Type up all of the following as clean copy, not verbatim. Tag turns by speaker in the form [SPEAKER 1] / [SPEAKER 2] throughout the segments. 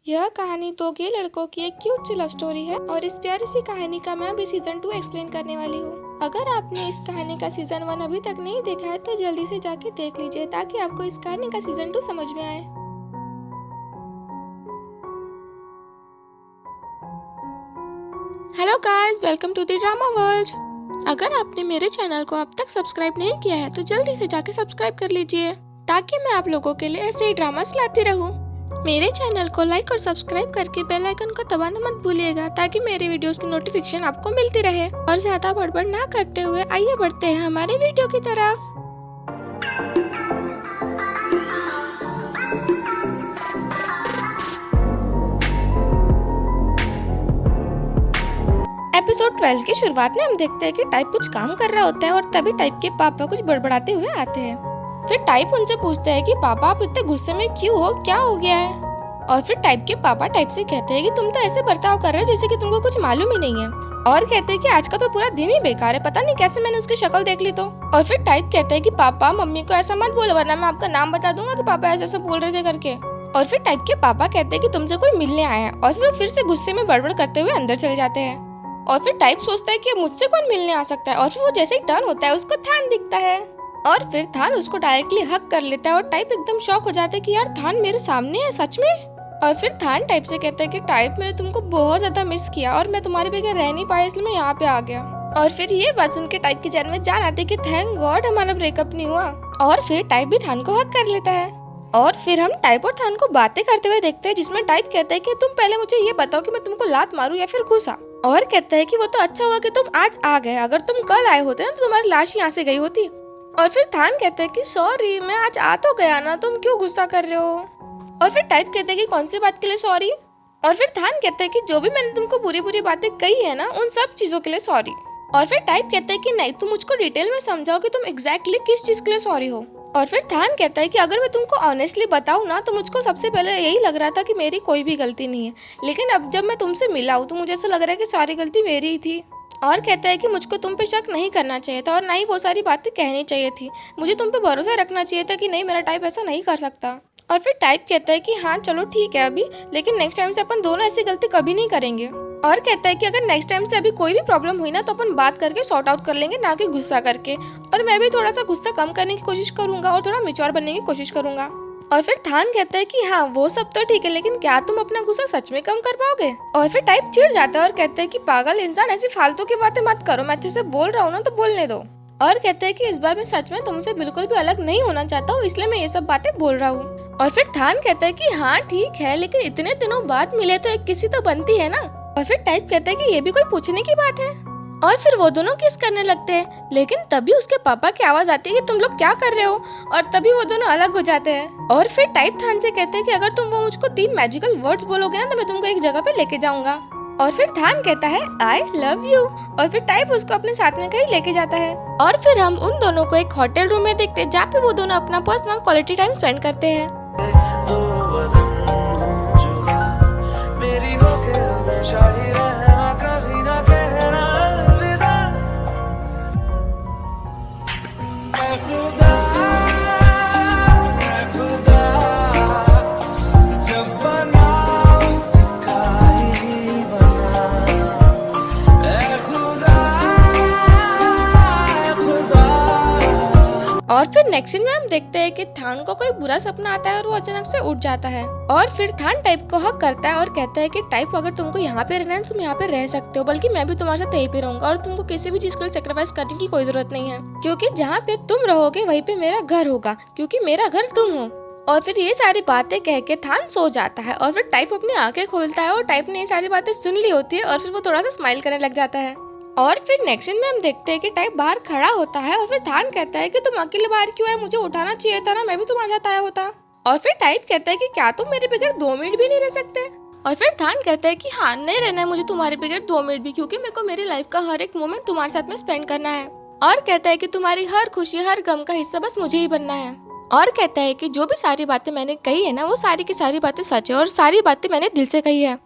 [SPEAKER 1] यह कहानी दो गे लड़कों की एक क्यूट सी लव स्टोरी है और इस प्यारी सी कहानी का मैं अभी सीजन 2 एक्सप्लेन करने वाली हूँ। अगर आपने इस कहानी का सीजन 1 अभी तक नहीं देखा है तो जल्दी से जाके देख लीजिए ताकि आपको इस कहानी का सीजन 2 समझ में आए। Hello guys, welcome to the drama world. अगर आपने मेरे चैनल को अब तक सब्सक्राइब नहीं किया है तो जल्दी से जाके सब्सक्राइब कर लीजिए ताकि मैं आप लोगों के लिए ऐसे ही ड्रामास लाती रहूं। मेरे चैनल को लाइक और सब्सक्राइब करके बेल आइकन को दबाना मत भूलिएगा ताकि मेरे वीडियोस की नोटिफिकेशन आपको मिलती रहे। और ज्यादा बड़बड़ ना करते हुए आइए बढ़ते हैं हमारे वीडियो की तरफ। एपिसोड 12 की शुरुआत में हम देखते हैं कि टाइप कुछ काम कर रहा होता है और तभी टाइप के पापा कुछ बड़बड़ाते हुए आते हैं। फिर टाइप उनसे पूछता है कि पापा आप इतने गुस्से में क्यों हो, क्या हो गया है। और फिर टाइप के पापा टाइप से कहते हैं कि तुम तो ऐसे बर्ताव कर रहे हो जैसे कि तुमको कुछ मालूम ही नहीं है। और कहते हैं कि आज का तो पूरा दिन ही बेकार है, पता नहीं कैसे मैंने उसकी शक्ल देख ली तो। और फिर टाइप कहते हैं कि पापा मम्मी को ऐसा मत बोलो वरना मैं आपका नाम बता दूंगा कि पापा ऐसा बोल रहे थे करके। और फिर टाइप के पापा कहते हैं कि तुमसे कोई मिलने आया है और फिर से गुस्से में बड़बड़ करते हुए अंदर चले जाते हैं। और फिर टाइप सोचता है कि मुझसे कौन मिलने आ सकता है और फिर वो जैसे ही टर्न होता है उसको थान दिखता है और फिर थान उसको डायरेक्टली हक कर लेता है और टाइप एकदम शॉक हो जाता है कि यार थान मेरे सामने है सच में। और फिर थान टाइप से कहता है कि टाइप मैंने तुमको बहुत ज्यादा मिस किया और मैं तुम्हारे बगैर रह नहीं पाया इसलिए मैं यहाँ पे आ गया। और फिर ये बात सुन के टाइप की जान में जान आती है कि थैंक गॉड हमारा ब्रेकअप नहीं हुआ। और फिर टाइप भी थान को हक कर लेता है। और फिर हम टाइप और थान को बातें करते हुए देखते हैं जिसमें टाइप कहता है कि तुम पहले मुझे ये बताओ कि मैं तुमको लात मारूं या फिर घुसा। और कहता है कि वो तो अच्छा हुआ कि तुम आज आ गए, अगर तुम कल आए होते ना तो तुम्हारी लाश यहाँ से गई होती। और फिर थान कहता है कि सॉरी मैं आज आ तो गया ना, तुम क्यों गुस्सा कर रहे हो। और फिर टाइप कहता है कि कौन सी बात के लिए सॉरी। और फिर थान कहता है कि जो भी मैंने तुमको बुरी बुरी बातें कही है ना उन सब चीजों के लिए सॉरी। और फिर टाइप कहता है कि नहीं तुम मुझको डिटेल में समझाओ कि तुम एग्जैक्टली किस चीज के लिए सॉरी हो। और फिर थान कहता है कि अगर मैं तुमको ऑनेस्टली बताऊं ना तो मुझको सबसे पहले यही लग रहा था कि मेरी कोई भी गलती नहीं है, लेकिन अब जब मैं तुमसे मिला हूं तो मुझे ऐसा लग रहा है कि सारी गलती मेरी ही थी। और कहता है कि मुझको तुम पे शक नहीं करना चाहिए था और ना ही वो सारी बातें कहनी चाहिए थी, मुझे तुम पे भरोसा रखना चाहिए था कि नहीं मेरा टाइप ऐसा नहीं कर सकता। और फिर टाइप कहता है कि हाँ चलो ठीक है अभी, लेकिन नेक्स्ट टाइम से अपन दोनों ऐसी गलती कभी नहीं करेंगे। और कहता है कि अगर नेक्स्ट टाइम से अभी कोई भी प्रॉब्लम हुई ना तो अपन बात करके सॉर्ट आउट कर लेंगे, ना कि गुस्सा करके। और मैं भी थोड़ा सा गुस्सा कम करने की कोशिश करूंगा और थोड़ा मैच्योर बनने की कोशिश करूंगा। और फिर थान कहता है कि हाँ वो सब तो ठीक है, लेकिन क्या तुम अपना गुस्सा सच में कम कर पाओगे। और फिर टाइप चिढ़ जाता है और कहता है कि पागल इंसान ऐसी फालतू की बातें मत करो, मैं अच्छे से बोल रहा हूँ ना तो बोलने दो। और कहता है कि इस बार मैं सच में तुमसे बिल्कुल भी अलग नहीं होना चाहता हूँ, इसलिए मैं ये सब बातें बोल रहा हूँ। और फिर थान कहता है कि हाँ ठीक है, लेकिन इतने दिनों बाद मिले तो एक किसी तो बनती है ना। और फिर टाइप कहता है कि ये भी कोई पूछने की बात है। और फिर वो दोनों किस करने लगते हैं, लेकिन तभी उसके पापा की आवाज आती है कि तुम लोग क्या कर रहे हो, और तभी वो दोनों अलग हो जाते हैं। और फिर टाइप थान से कहते हैं कि अगर तुम वो मुझको 3 मैजिकल वर्ड्स बोलोगे ना तो मैं तुमको एक जगह पे लेके जाऊंगा। और फिर थान कहता है आई लव यू। और फिर टाइप उसको अपने साथ में कहीं लेके जाता है। और फिर हम उन दोनों को एक होटल रूम में देखते हैं जहाँ पे वो दोनों अपना पर्सनल क्वालिटी टाइम स्पेंड करते हैं। और फिर नेक्स्ट सीन में हम देखते हैं कि थान को कोई बुरा सपना आता है और वो अचानक से उठ जाता है। और फिर थान टाइप को हक करता है और कहता है कि टाइप अगर तुमको यहाँ पे रहना है तुम यहाँ पे रह सकते हो, बल्कि मैं भी तुम्हारे साथ यहीं पे रहूंगा और तुमको किसी भी चीज के लिए सेक्रीफाइस करने की कोई जरूरत नहीं है, क्योंकि जहाँ पे तुम रहोगे वहीं पे मेरा घर होगा, क्योंकि मेरा घर तुम हो। और फिर ये सारी बातें कह के थान सो जाता है। और फिर टाइप अपनी आंखें खोलता है और टाइप ने ये सारी बातें सुन ली होती है और फिर वो थोड़ा सा स्माइल करने लग जाता है। और फिर नेक्स्ट सीन में हम देखते हैं कि टाइप बाहर खड़ा होता है और फिर थान कहता है कि तुम अकेले बाहर क्यों आए, मुझे उठाना चाहिए था ना, मैं भी तुम्हारे साथ आया होता। और फिर टाइप कहता है कि क्या तुम मेरे बगैर 2 मिनट भी नहीं रह सकते। और फिर थान कहता है कि हाँ नहीं रहना है मुझे तुम्हारे बगैर 2 मिनट भी, क्योंकि मेरे को मेरी लाइफ का हर एक मोमेंट तुम्हारे साथ में स्पेंड करना है। और कहता है कि तुम्हारी हर खुशी हर गम का हिस्सा बस मुझे ही बनना है। और कहता है कि जो भी सारी बातें मैंने कही है ना वो सारी की सारी बातें सच है और सारी बातें मैंने दिल से कही है।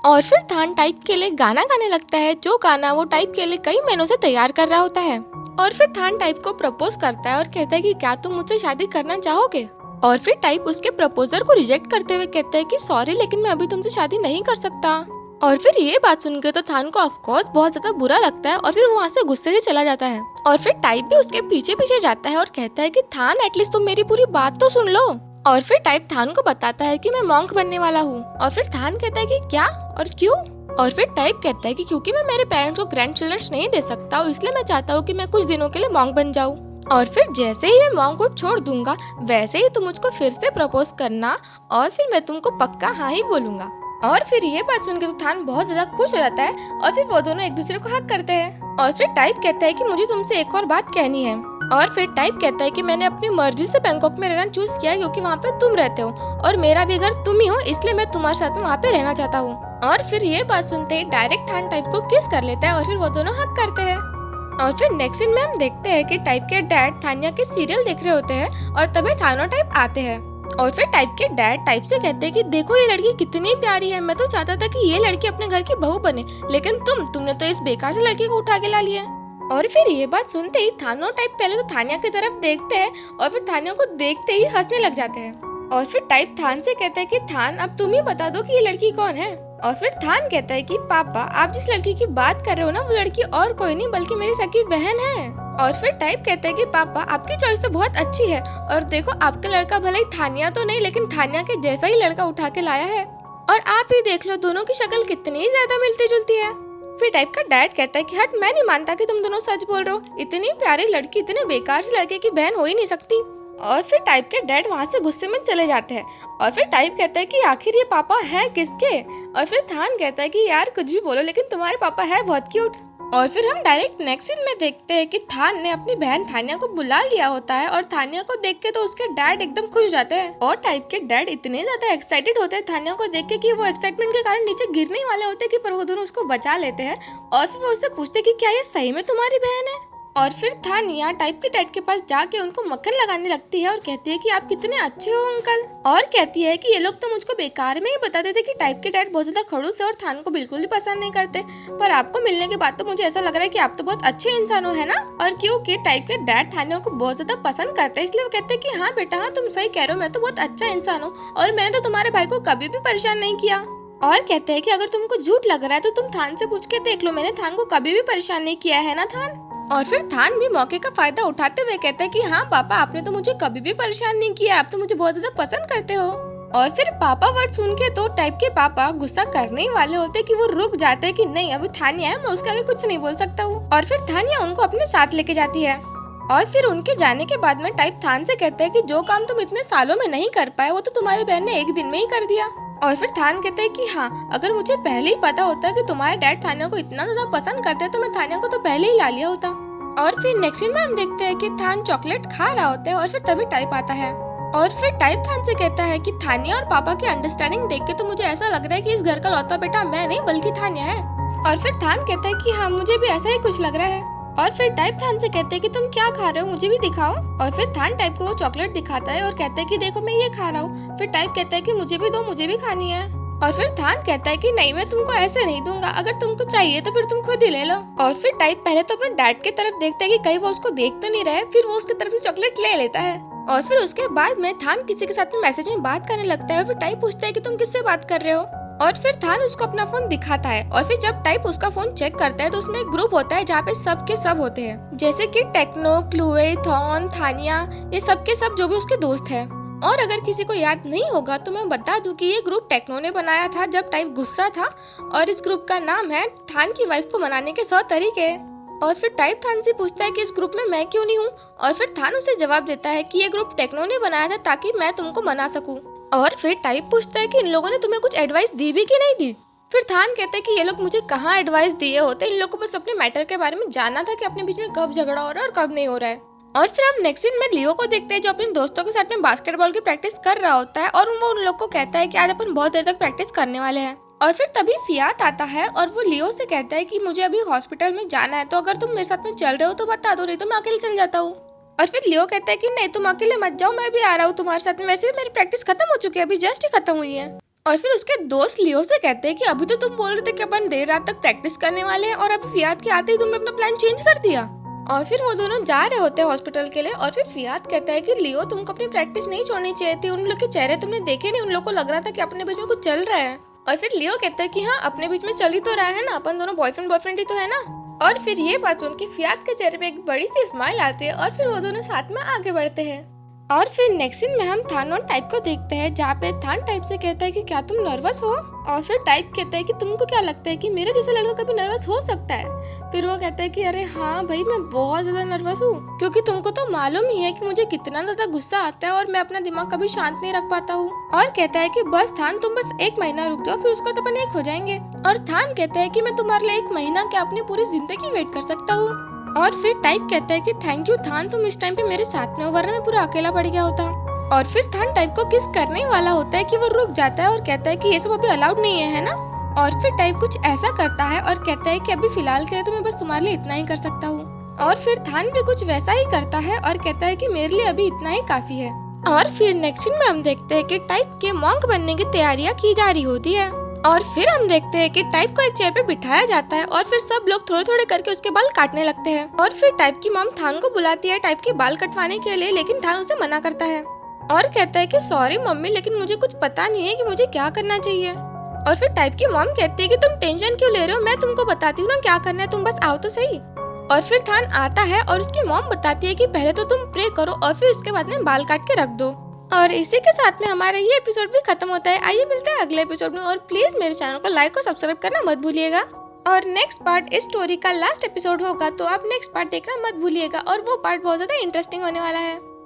[SPEAKER 1] और फिर थान टाइप के लिए गाना गाने लगता है, जो गाना वो टाइप के लिए कई महीनों से तैयार कर रहा होता है। और फिर थान टाइप को प्रपोज करता है और कहता है कि क्या तुम मुझसे शादी करना चाहोगे। और फिर टाइप उसके प्रपोजल को रिजेक्ट करते हुए कहता है कि सॉरी लेकिन मैं अभी तुमसे शादी नहीं कर सकता। और फिर ये बात सुनकर तो थान को ऑफ कोर्स बहुत ज्यादा बुरा लगता है और फिर वो वहाँ से गुस्से से चला जाता है। और फिर टाइप भी उसके पीछे पीछे जाता है और कहता है कि थान एटलीस्ट तुम मेरी पूरी बात तो सुन लो। और फिर टाइप थान को बताता है कि मैं मॉन्क बनने वाला हूँ। और फिर थान कहता है कि क्या और क्यों। और फिर टाइप कहता है कि क्योंकि मैं मेरे पेरेंट्स को ग्रैंड चिल्ड्रंस नहीं दे सकता हूँ इसलिए मैं चाहता हूँ कि मैं कुछ दिनों के लिए मॉन्क बन जाऊँ। और फिर जैसे ही मैं मॉन्क को छोड़ दूंगा वैसे ही तुम मुझको फिर से प्रपोज करना और फिर मैं तुमको पक्का हाँ ही बोलूंगा। और फिर ये बात सुनकर तो थान बहुत ज्यादा खुश हो जाता है और फिर वो दोनों एक दूसरे को हक करते हैं। और फिर टाइप कहता है कि मुझे तुमसे एक और बात कहनी है। और फिर टाइप कहता है कि मैंने अपनी मर्जी से बैंकॉक में रहना चूज किया क्योंकि वहाँ पे तुम रहते हो और मेरा भी घर तुम ही हो इसलिए मैं तुम्हारे साथ में वहाँ पे रहना चाहता हूँ। और फिर ये बात सुनते ही डायरेक्ट थान टाइप को किस कर लेता है और फिर वो दोनों हक करते हैं। और फिर नेक्स्ट सीन में हम देखते हैं कि टाइप के डैड थानिया के सीरियल देख रहे होते हैं और तभी थान और टाइप आते हैं। और फिर टाइप के डैड टाइप से कहते हैं कि देखो ये लड़की कितनी प्यारी है, मैं तो चाहता था कि ये लड़की अपने घर की बहू बने लेकिन तुमने तो इस बेकार से लड़की को उठा के ला लिया। और फिर ये बात सुनते ही थान और टाइप पहले तो थानिया की तरफ देखते हैं और फिर थानिया को देखते ही हंसने लग जाते हैं। और फिर टाइप थान से कहता है कि थान अब तुम ही बता दो कि ये लड़की कौन है। और फिर थान कहता है कि पापा आप जिस लड़की की बात कर रहे हो ना वो लड़की और कोई नहीं बल्कि मेरी सगी बहन है। और फिर टाइप कहता है कि पापा आपकी चॉइस तो बहुत अच्छी है और देखो आपका लड़का भले ही थानिया तो नहीं लेकिन थानिया के जैसा ही लड़का उठा के लाया है और आप ही देख लो दोनों की शक्ल कितनी ज्यादा मिलती जुलती है। फिर टाइप का डैड कहता है कि हट मैं नहीं मानता कि तुम दोनों सच बोल रहे हो, इतनी प्यारी लड़की इतने बेकार से लड़के की बहन हो ही नहीं सकती। और फिर टाइप के डैड वहाँ से गुस्से में चले जाते हैं। और फिर टाइप कहता है कि आखिर ये पापा है किसके। और फिर थान कहता है कि यार कुछ भी बोलो लेकिन तुम्हारे पापा है बहुत क्यूट। और फिर हम डायरेक्ट नेक्स्ट सीन में देखते हैं कि थान ने अपनी बहन थानिया को बुला लिया होता है और थानिया को देख के तो उसके डैड एकदम खुश हो जाते हैं और टाइप के डैड इतने ज्यादा एक्साइटेड होते हैं थानिया को देख के कि वो एक्साइटमेंट के कारण नीचे गिरने वाले होते हैं कि पर वो दोनों उसको बचा लेते हैं। और फिर वो उससे पूछते कि क्या ये सही में तुम्हारी बहन है। और फिर थानिया टाइप के डैड के पास जाके उनको मक्खन लगाने लगती है और कहती है कि आप कितने अच्छे हो अंकल। और कहती है कि ये लोग तो मुझको बेकार में ही बताते थे कि टाइप के डैड बहुत ज्यादा खड़ूस है और थान को बिल्कुल भी पसंद नहीं करते, पर आपको मिलने के बाद तो मुझे ऐसा लग रहा है कि आप तो बहुत अच्छे इंसान हो, है ना। और क्योंकि टाइप के डैड थानिया को बहुत ज्यादा पसंद करते हैं इसलिए वो कहते हैं कि हाँ बेटा हाँ तुम सही कह रहे हो, मैं तो बहुत अच्छा इंसान हूँ और मैंने तो तुम्हारे भाई को कभी भी परेशान नहीं किया। और कहते हैं कि अगर तुमको झूठ लग रहा है तो तुम थान से पूछ के देख लो, मैंने थान को कभी भी परेशान नहीं किया है ना थान। और फिर थान भी मौके का फायदा उठाते हुए कहता है कि हाँ पापा आपने तो मुझे कभी भी परेशान नहीं किया, आप तो मुझे बहुत ज्यादा पसंद करते हो। और फिर पापा वर्ड सुन के तो टाइप के पापा गुस्सा करने ही वाले होते कि वो रुक जाते हैं कि नहीं अभी थानिया है, मैं उसके आगे कुछ नहीं बोल सकता हूँ। और फिर थानिया उनको अपने साथ लेके जाती है। और फिर उनके जाने के बाद में टाइप थान से कहता है कि जो काम तुम इतने सालों में नहीं कर पाए वो तो तुम्हारी बहन ने एक दिन में ही कर दिया। और फिर थान कहता है कि हाँ अगर मुझे पहले ही पता होता कि तुम्हारे डैड थानिया को इतना ज्यादा पसंद करते हैं तो मैं थानिया को तो पहले ही ला लिया होता। और फिर नेक्स्ट सीन में हम देखते हैं कि थान चॉकलेट खा रहा होता है और फिर तभी टाइप आता है। और फिर टाइप थान से कहता है कि थानिया और पापा की अंडरस्टैंडिंग देख के तो मुझे ऐसा लग रहा है कि इस घर का लौता बेटा मैं नहीं बल्कि थानिया है। और फिर थान कहता है कि हाँ मुझे भी ऐसा ही कुछ लग रहा है। और फिर टाइप थान से कहते हैं कि तुम क्या खा रहे हो, मुझे भी दिखाओ। और फिर थान टाइप को वो चॉकलेट दिखाता है और कहता है कि देखो मैं ये खा रहा हूँ। फिर टाइप कहता है कि मुझे भी दो, मुझे भी खानी है। और फिर थान कहता है कि नहीं मैं तुमको ऐसे नहीं दूंगा, अगर तुमको चाहिए तो फिर तुम खुद ही ले लो। और फिर टाइप पहले तो अपने डैड की तरफ देखता है कि कहीं वो उसको देख तो नहीं रहे, फिर वो उसकी तरफ से चॉकलेट ले लेता है। और फिर उसके बाद में थान किसी के साथ में मैसेज में बात करने लगता है और फिर टाइप पूछता है कि तुम किससे बात कर रहे हो। और फिर थान उसको अपना फोन दिखाता है और फिर जब टाइप उसका फोन चेक करता है तो उसमें एक ग्रुप होता है जहाँ पे सब के सब होते हैं, जैसे कि टेक्नो, क्लूए, थॉन, थानिया, ये सब के सब जो भी उसके दोस्त है। और अगर किसी को याद नहीं होगा तो मैं बता दूं कि ये ग्रुप टेक्नो ने बनाया था जब टाइप गुस्सा था और इस ग्रुप का नाम है थान की वाइफ को मनाने के 100 तरीके। और फिर टाइप थान से पूछता है कि इस ग्रुप में मैं क्यों नहीं हूँ। और फिर थान उसे जवाब देता है कि ये ग्रुप टेक्नो ने बनाया था ताकि मैं तुमको मना सकूं। और फिर टाइप पूछता है कि इन लोगों ने तुम्हें कुछ एडवाइस दी भी कि नहीं दी। फिर थान कहता है कि ये लोग मुझे कहाँ एडवाइस दिए होते, इन लोगों को बस अपने मैटर के बारे में जानना था कि अपने बीच में कब झगड़ा हो रहा है और कब नहीं हो रहा है। और फिर हम नेक्स्ट सीन में लियो को देखते हैं जो अपने दोस्तों के साथ में बास्केटबॉल की प्रैक्टिस कर रहा होता है और वो उन लोग को कहता है कि आज अपन बहुत देर तक प्रैक्टिस करने वाले हैं। और फिर तभी फियात आता है और वो लियो से कहता है कि मुझे अभी हॉस्पिटल में जाना है, तो अगर तुम मेरे साथ में चल रहे हो तो बता दो, नहीं तो मैं अकेले चल जाता हूँ। और फिर लियो कहता है कि नहीं तुम अकेले मत जाओ, मैं भी आ रहा हूँ तुम्हारे साथ में, वैसे भी मेरी प्रैक्टिस खत्म हो चुकी है, अभी जस्ट ही खत्म हुई है। और फिर उसके दोस्त लियो से कहते हैं कि अभी तो तुम बोल रहे थे कि अपन देर रात तक प्रैक्टिस करने वाले हैं और अभी फियात के आते ही तुमने अपना प्लान चेंज कर दिया। और फिर वो दोनों जा रहे होते हैं हॉस्पिटल के लिए और फिर फियाद कहता है कि लियो तुमको अपनी प्रैक्टिस नहीं छोड़नी चाहिए थी, उन लोग के चेहरे तुमने देखे नहीं, उन लोग को लग रहा था कि अपने बीच में कुछ चल रहा है। और फिर लियो कहता है कि हाँ अपने बीच में चल ही तो रहा है ना, अपन दोनों बॉयफ्रेंड ही तो है ना। और फिर ये बात सुन के फियाद के चेहरे पे एक बड़ी सी स्माइल आती है और फिर वो दोनों साथ में आगे बढ़ते हैं। और फिर नेक्स्ट सीन में हम थान और टाइप को देखते हैं जहाँ पे थान टाइप से कहता है कि क्या तुम नर्वस हो, और फिर टाइप कहता है कि तुमको क्या लगता है कि मेरे जैसे लड़का कभी नर्वस हो सकता है। फिर वो कहता है कि अरे हाँ भाई मैं बहुत ज्यादा नर्वस हूँ, क्योंकि तुमको तो मालूम ही है कि मुझे कितना ज्यादा गुस्सा आता है और मैं अपना दिमाग कभी शांत नहीं रख पाता हूँ। और कहता है कि बस थान तुम बस 1 महीना रुक जाओ, फिर उसका तो अपन एक हो जाएंगे। और थान कहता है कि मैं तुम्हारे लिए 1 महीना क्या अपनी पूरी जिंदगी वेट कर सकता हूँ। और फिर टाइप कहता है कि थैंक यू थान, तुम इस टाइम पे मेरे साथ में हो, वरना मैं पूरा अकेला पड़ गया होता। और फिर थान टाइप को किस करने वाला होता है कि वो रुक जाता है और कहता है कि ये सब अभी अलाउड नहीं है ना। और फिर टाइप कुछ ऐसा करता है और कहता है कि अभी फिलहाल के लिए तो मैं बस तुम्हारे लिए इतना ही कर सकता हूँ। और फिर थान भी कुछ वैसा ही करता है और कहता है कि मेरे लिए अभी इतना ही काफी है। और फिर नेक्स्ट सीन में हम देखते हैं कि टाइप के मॉन्क बनने की तैयारियां की जा रही होती है। और फिर हम देखते हैं कि टाइप को एक चेयर पे बिठाया जाता है और फिर सब लोग थोड़े थोड़े करके उसके बाल काटने लगते हैं। और फिर टाइप की मॉम थान को बुलाती है टाइप के बाल कटवाने के लिए, लेकिन थान उसे मना करता है और कहता है कि सॉरी मम्मी, लेकिन मुझे कुछ पता नहीं है कि मुझे क्या करना चाहिए। और फिर टाइप की मॉम कहती है कि तुम टेंशन क्यों ले रहे हो, मैं तुमको बताती हूँ ना क्या करना है, तुम बस आओ तो सही। और फिर थान आता है और उसकी मॉम बताती है कि पहले तो तुम प्रे करो और फिर उसके बाद में बाल काट के रख दो। और इसी के साथ में हमारा ये एपिसोड भी खत्म होता है। आइए मिलते हैं अगले एपिसोड में, और प्लीज मेरे चैनल को लाइक और सब्सक्राइब करना मत भूलिएगा। और नेक्स्ट पार्ट इस स्टोरी का लास्ट एपिसोड होगा, तो आप नेक्स्ट पार्ट देखना मत भूलिएगा और वो पार्ट बहुत ज्यादा इंटरेस्टिंग होने वाला है।